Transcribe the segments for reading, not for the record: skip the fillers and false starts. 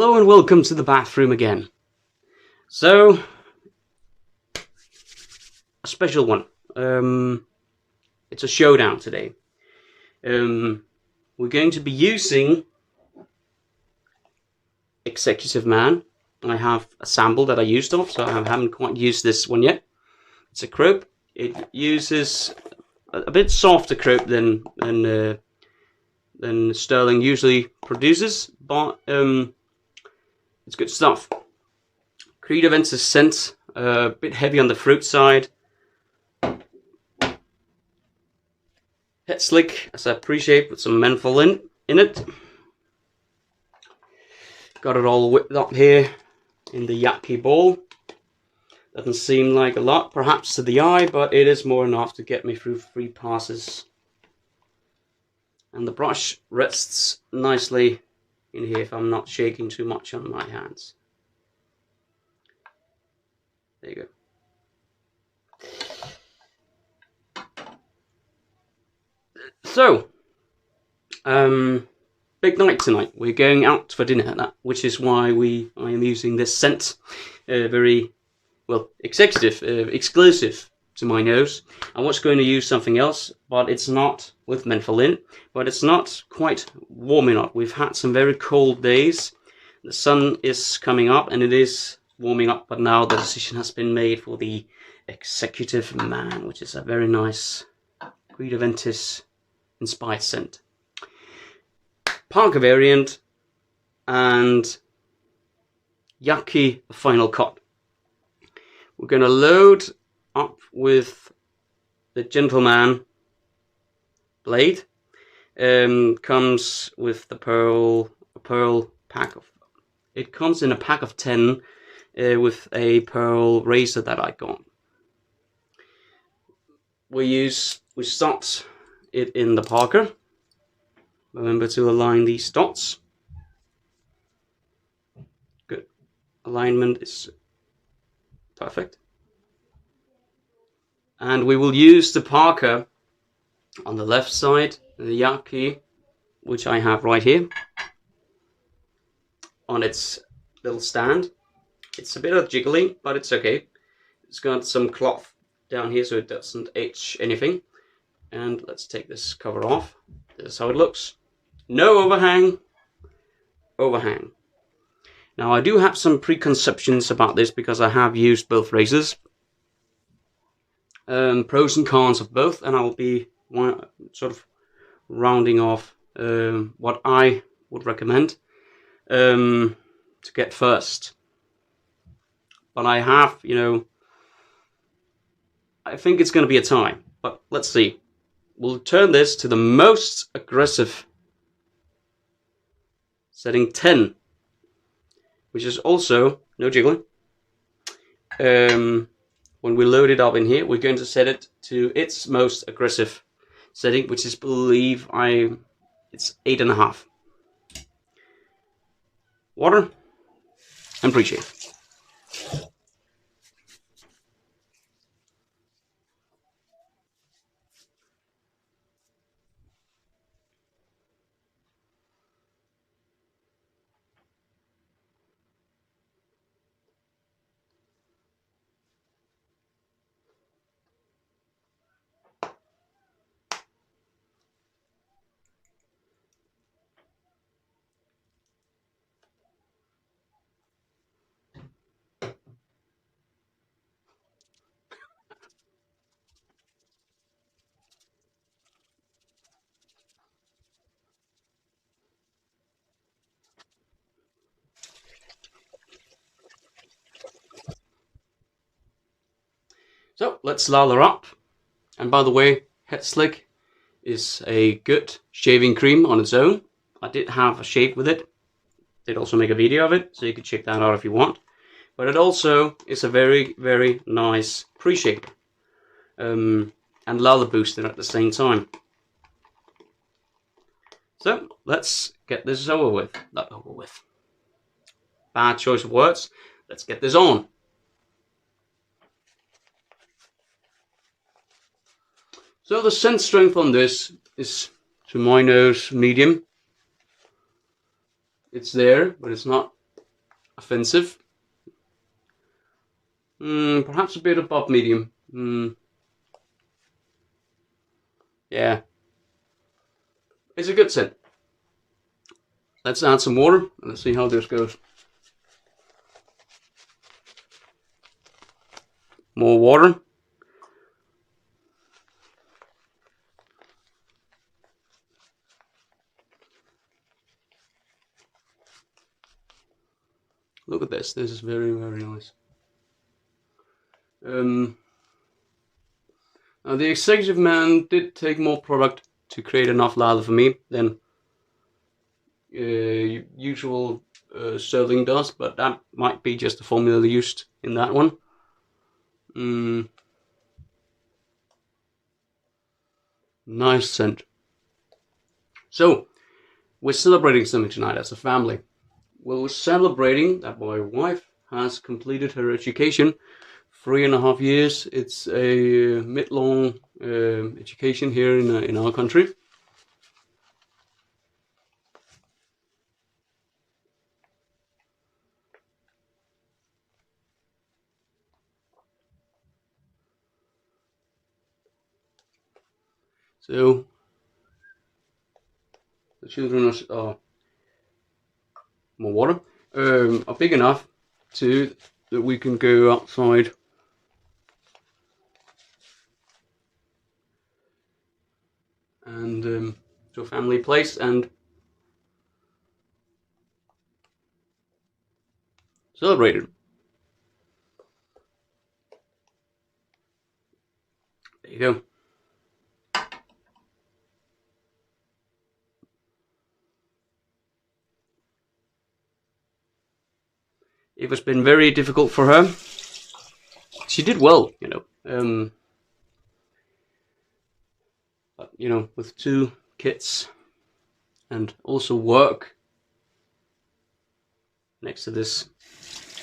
Hello and welcome to the bathroom again. So, a special one. It's a showdown today. We're going to be using Executive Man. I have a sample that I used of, so I haven't quite used this one yet. It's a crope. It uses a bit softer crope than Sterling usually produces, but it's good stuff. Creed Aventus scent, a bit heavy on the fruit side. Head slick, as I appreciate, with some menthol in it. Got it all whipped up here in the Yaqi ball. Doesn't seem like a lot, perhaps, to the eye, but it is more enough to get me through 3 passes. And the brush rests nicely in here if I'm not shaking too much on my hands. There you go. So, big night tonight. We're going out for dinner, which is why I am using this scent. Very, well, exclusive to my nose. I was going to use something else, but it's not with menthol in, but it's not quite warm enough. We've had some very cold days. The sun is coming up and it is warming up, but now the decision has been made for the Executive Man, which is a very nice Creed Aventus inspired scent. Parker variant and Yaqi final cut. We're going to load up with the Gentleman blade. Comes with the pearl pack of. It comes in a pack of 10 with a pearl razor that I got. We start it in the Parker. Remember to align these dots. Good. Alignment is perfect. And we will use the Parker on the left side, the Yaqi, which I have right here, on its little stand. It's a bit of jiggly, but it's okay. It's got some cloth down here so it doesn't itch anything. And let's take this cover off. This is how it looks. No overhang. Overhang. Now I do have some preconceptions about this because I have used both razors. Pros and cons of both, and I'll be sort of rounding off what I would recommend to get first. But I have, I think it's going to be a tie, but let's see. We'll turn this to the most aggressive setting 10, which is also no jiggling. When we load it up in here, we're going to set it to its most aggressive setting, which is, it's 8.5. Water and pre-shave. So let's lather up. And by the way, Head Slick is a good shaving cream on its own. I did have a shave with it. Did also make a video of it, so you can check that out if you want. But it also is a very, very nice pre-shaver. And lather booster at the same time. So let's get this over with. Not over with. Bad choice of words. Let's get this on. So the scent strength on this is, to my nose, medium. It's there, but it's not offensive. Perhaps a bit above medium. Yeah, it's a good scent. Let's add some water. Let's see how this goes. More water. Look at this. This is very, very nice. Now the executive man did take more product to create enough lather for me than usual Sterling does, but that might be just the formula used in that one. Nice scent. So, we're celebrating something tonight as a family. Well, we're celebrating that my wife has completed her education. 3.5 years. It's a mid-long education here in our country. So the children are more water are big enough that we can go outside and to a family place and celebrate it. There you go. It has been very difficult for her. She did well, you know. But, you know, with 2 kids and also work next to this,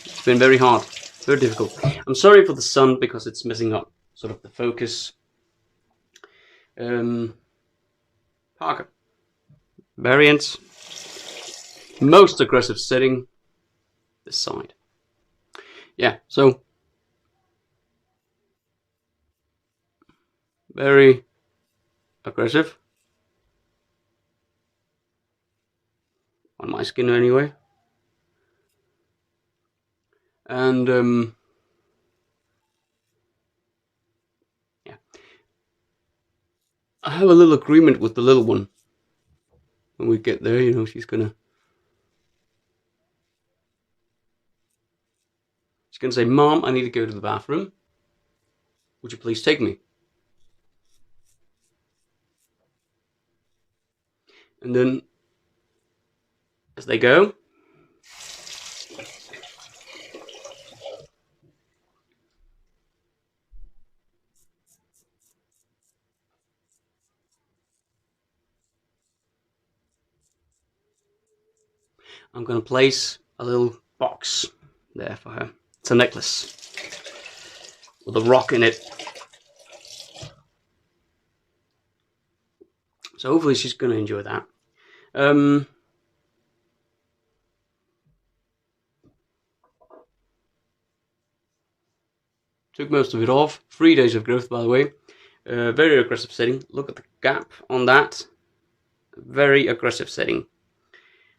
it's been very hard, very difficult. I'm sorry for the sun because it's messing up sort of the focus. Parker variant, most aggressive setting. This side, yeah. So very aggressive on my skin anyway, and yeah. I have a little agreement with the little one. When we get there, you know, she's gonna say, "Mom, I need to go to the bathroom. Would you please take me?" And then, as they go, I'm gonna place a little box there for her. It's a necklace with a rock in it. So hopefully she's gonna enjoy that. Took most of it off. 3 days of growth, by the way. Very aggressive setting. Look at the gap on that. Very aggressive setting.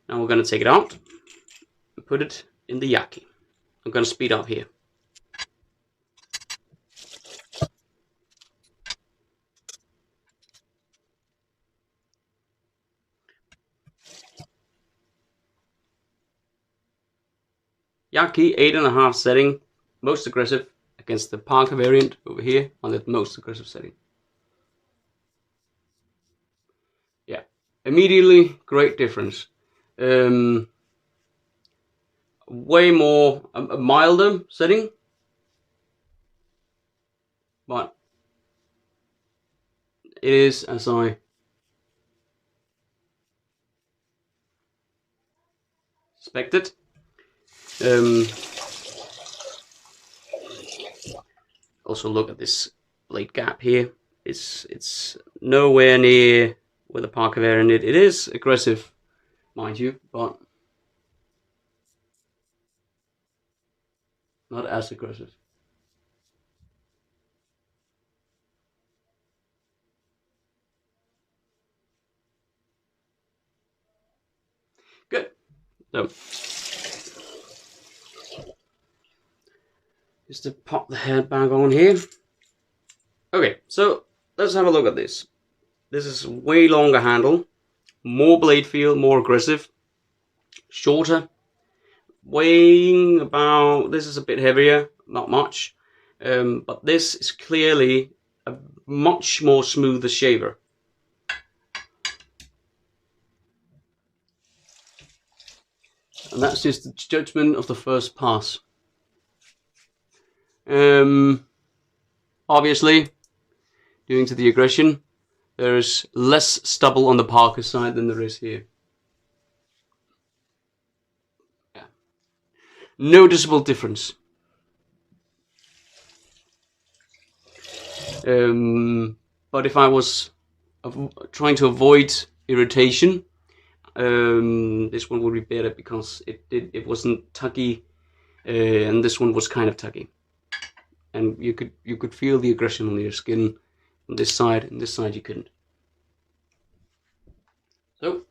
Now we're going to take it out and put it in the Yaqi. I'm going to speed up here. Yaqi 8.5 setting, most aggressive, against the Parker variant over here on the most aggressive setting. Yeah, immediately great difference. Way more a milder setting, but it is as I suspected. Also look at this blade gap here. It's nowhere near with a Parker variant. It is aggressive, mind you, but not as aggressive. Good. So, just to pop the head back on here. Okay, so let's have a look at this. This is way longer handle, more blade feel, more aggressive, shorter, weighing about, this is a bit heavier, not much, but this is clearly a much more smoother shaver. And that's just the judgment of the first pass. Obviously, due to the aggression, there's less stubble on the Parker side than there is here. Yeah. Noticeable difference. But if I was trying to avoid irritation, this one would be better because it wasn't tuggy, and this one was kind of tuggy, and you could feel the aggression on your skin on this side, and this side you couldn't. So,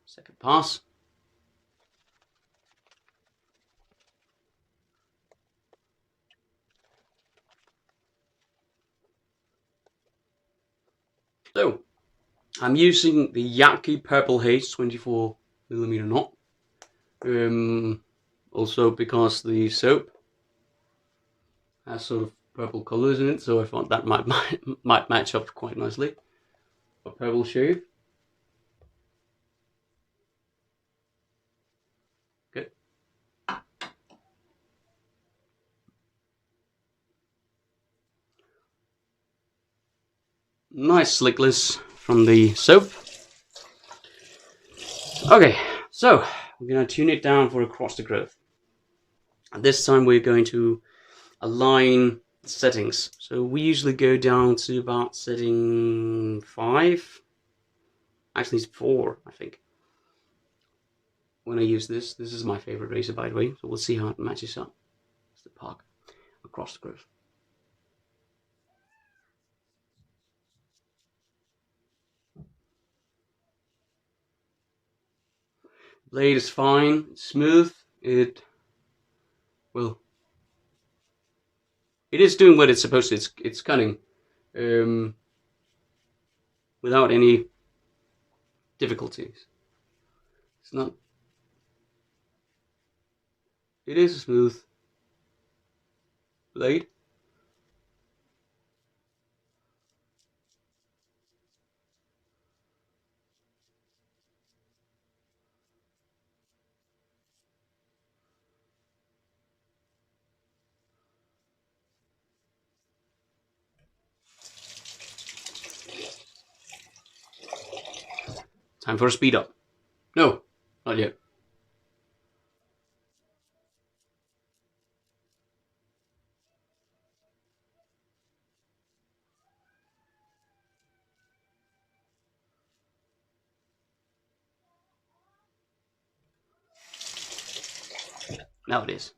second pass. So, I'm using the Yaqi Purple Haze 24mm knot. Also because the soap has sort of purple colours in it, so I thought that might match up quite nicely. A purple shade. Good. Nice slickless from the soap. Okay, so we're going to tune it down for across the growth. And this time we're going to align the settings. So we usually go down to about setting 5. Actually, it's 4, I think. When I use this is my favorite razor, by the way. So we'll see how it matches up. It's the Park across the growth. Blade is fine, it's smooth. It is doing what it's supposed to. It's cutting without any difficulties. It's not. It is a smooth blade. Time for a speed up. No, not yet. Now it is.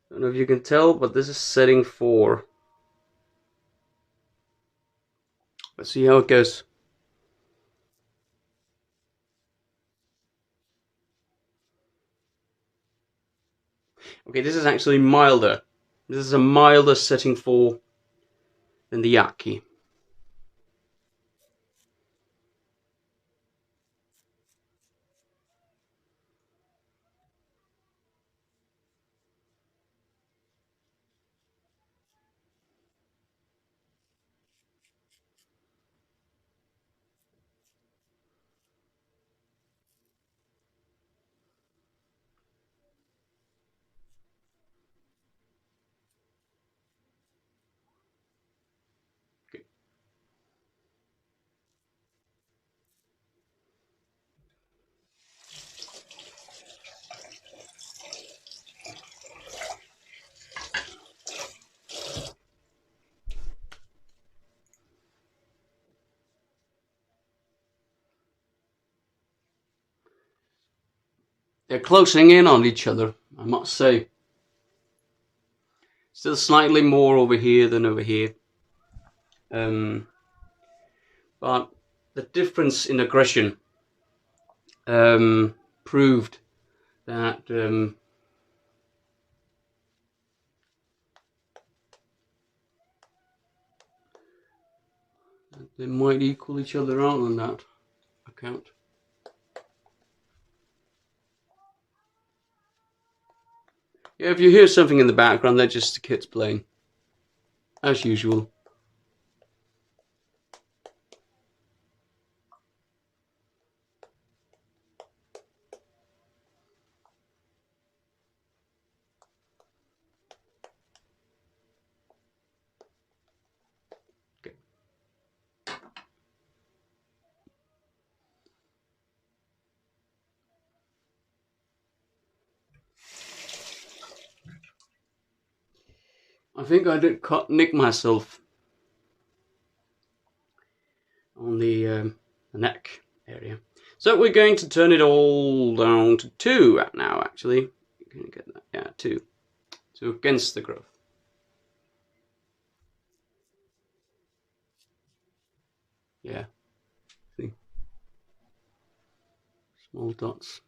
I don't know if you can tell, but this is setting 4. Let's see how it goes. Okay, this is actually milder. This is a milder setting 4 than the Yaqi. Okay. they're closing in on each other, I must say. Still slightly more over here than over here. But the difference in aggression proved that they might equal each other out on that account. Yeah, if you hear something in the background, they're just the kids playing, as usual. Okay. I think I did nick myself on the neck area. So we're going to turn it all down to 2 now, actually. You're going to get that. Yeah, 2. So against the growth. Yeah. See? Small dots.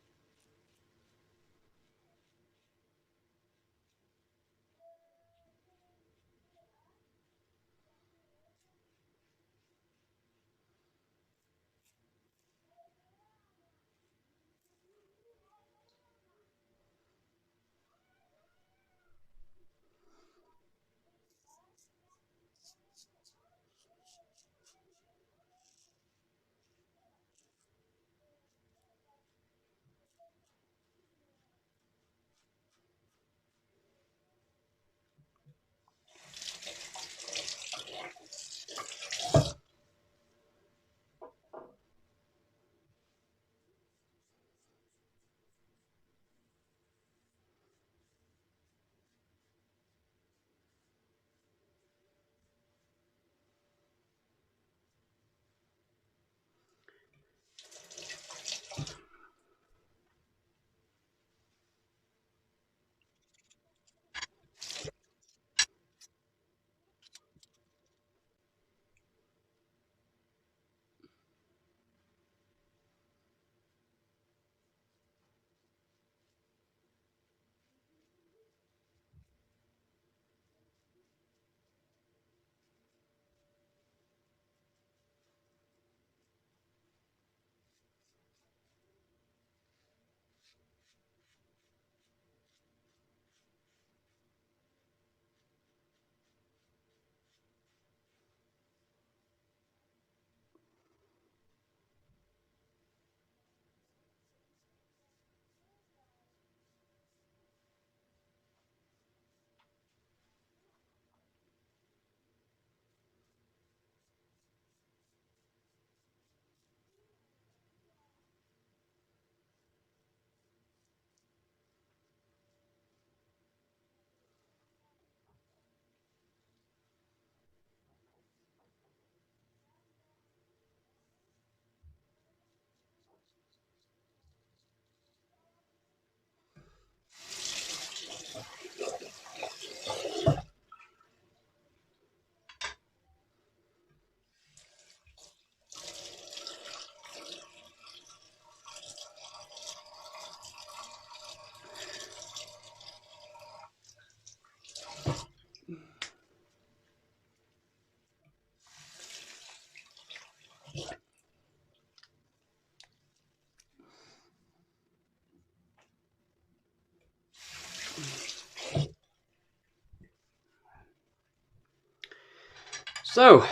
So,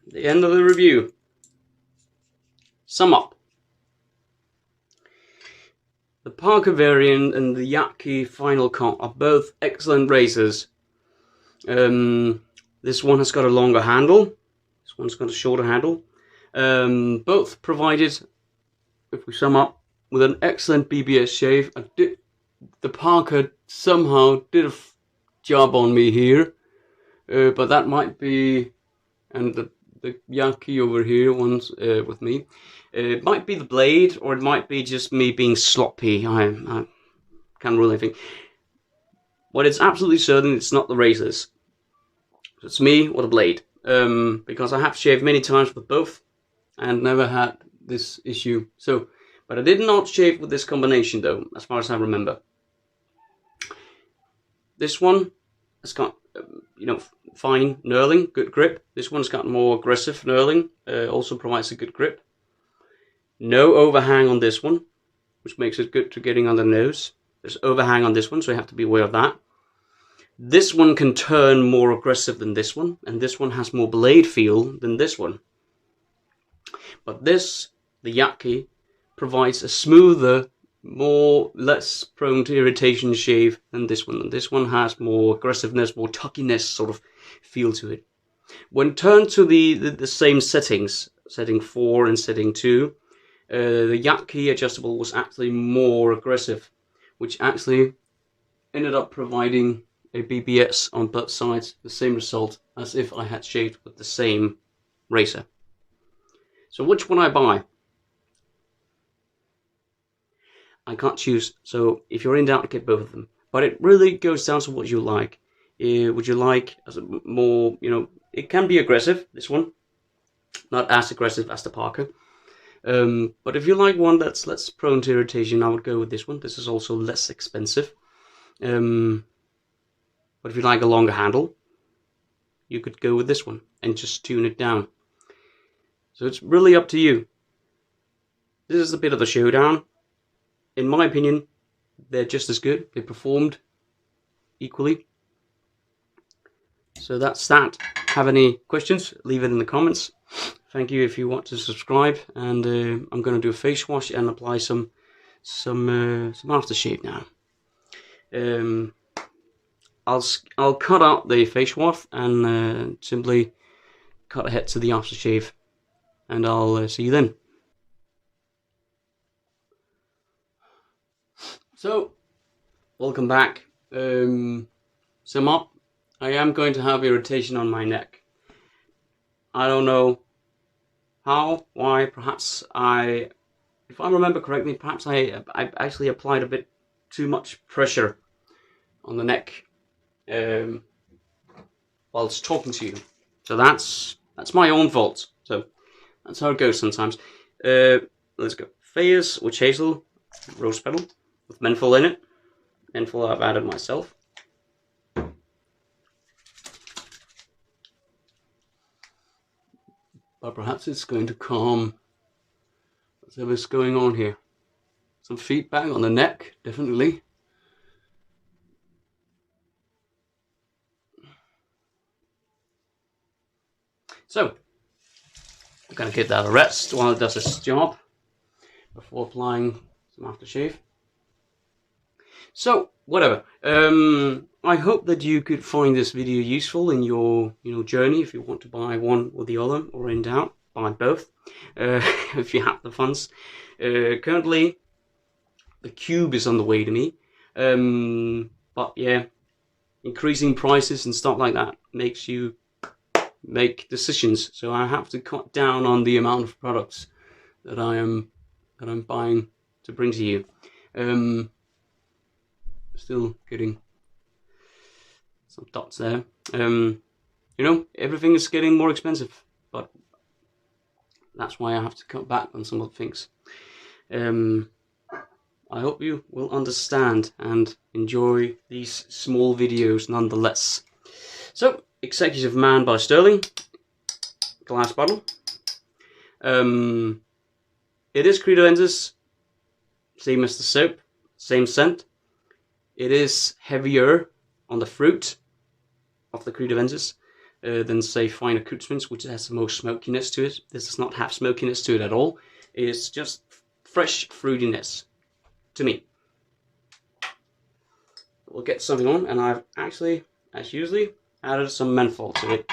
the end of the review. Sum up. The Parker variant and the Yaqi Final Cut are both excellent razors. This one has got a longer handle. This one's got a shorter handle. Both provided, if we sum up, with an excellent BBS shave. The Parker somehow did a job on me here, but that might be, and the the Yaqi over here one's with me. It might be the blade, or it might be just me being sloppy. I can't rule anything. But it's absolutely certain it's not the razors. It's me or the blade. Because I have shaved many times with both and never had this issue. So, but I did not shave with this combination though, as far as I remember. This one has got, fine knurling, good grip. This one's got more aggressive knurling, also provides a good grip. No overhang on this one, which makes it good to getting on the nose. There's overhang on this one, so you have to be aware of that. This one can turn more aggressive than this one, and this one has more blade feel than this one. But this, the Yaqi, provides a smoother, less prone to irritation shave than this one. And this one has more aggressiveness, more tuckiness sort of feel to it. When turned to the same settings, setting 4 and setting 2, the Yaqi adjustable was actually more aggressive, which actually ended up providing a BBS on both sides, the same result as if I had shaved with the same razor. So which one I buy? I can't choose, so if you're in doubt, get both of them. But it really goes down to what you like. Would you like more, it can be aggressive, this one. Not as aggressive as the Parker. But if you like one that's less prone to irritation, I would go with this one. This is also less expensive. But if you like a longer handle, you could go with this one and just tune it down. So it's really up to you. This is a bit of a showdown. In my opinion, they're just as good. They performed equally. So that's that. Have any questions? Leave it in the comments. Thank you if you want to subscribe. And I'm going to do a face wash and apply some aftershave now. I'll cut out the face wash and simply cut ahead to the aftershave. And I'll see you then. So, welcome back. Sum up, I am going to have irritation on my neck. I don't know how, why, perhaps if I remember correctly, perhaps I actually applied a bit too much pressure on the neck whilst talking to you. So that's my own fault. So that's how it goes sometimes. Let's go. Fayers, witch hazel, rose petal with menthol in it. Menthol I've added myself. But perhaps it's going to calm whatever's going on here. Some feedback on the neck, definitely. So, I'm going to give that a rest while it does its job before applying some aftershave. So, whatever. I hope that you could find this video useful in your journey. If you want to buy one or the other, or in doubt, buy both. If you have the funds. Currently, the Cube is on the way to me. But yeah, increasing prices and stuff like that makes you make decisions. So I have to cut down on the amount of products that I'm buying to bring to you. Still getting some dots there. Everything is getting more expensive, but that's why I have to cut back on some of the things. I hope you will understand and enjoy these small videos nonetheless. So, Executive Man by Sterling, glass bottle. It is Credolensis, same as the soap, same scent. It is heavier on the fruit of the Credolensis than, say, Fine Accoutrements, which has the most smokiness to it. This does not have smokiness to it at all. It's just fresh fruitiness to me. We'll get something on, and I've actually, as usually, added some menthol to it.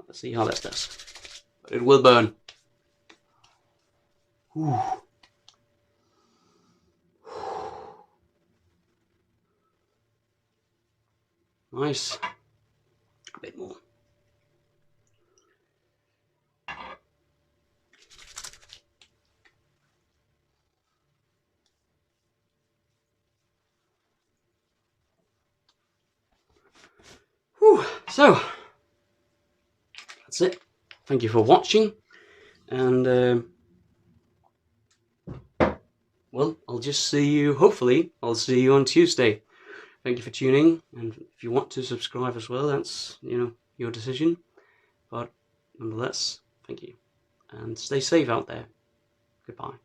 Let's see how that does. But it will burn. Whew. Nice. A bit more. So that's it. Thank you for watching, and well, I'll just see you. Hopefully, I'll see you on Tuesday. Thank you for tuning, and if you want to subscribe as well, that's your decision. But nonetheless, thank you, and stay safe out there. Goodbye.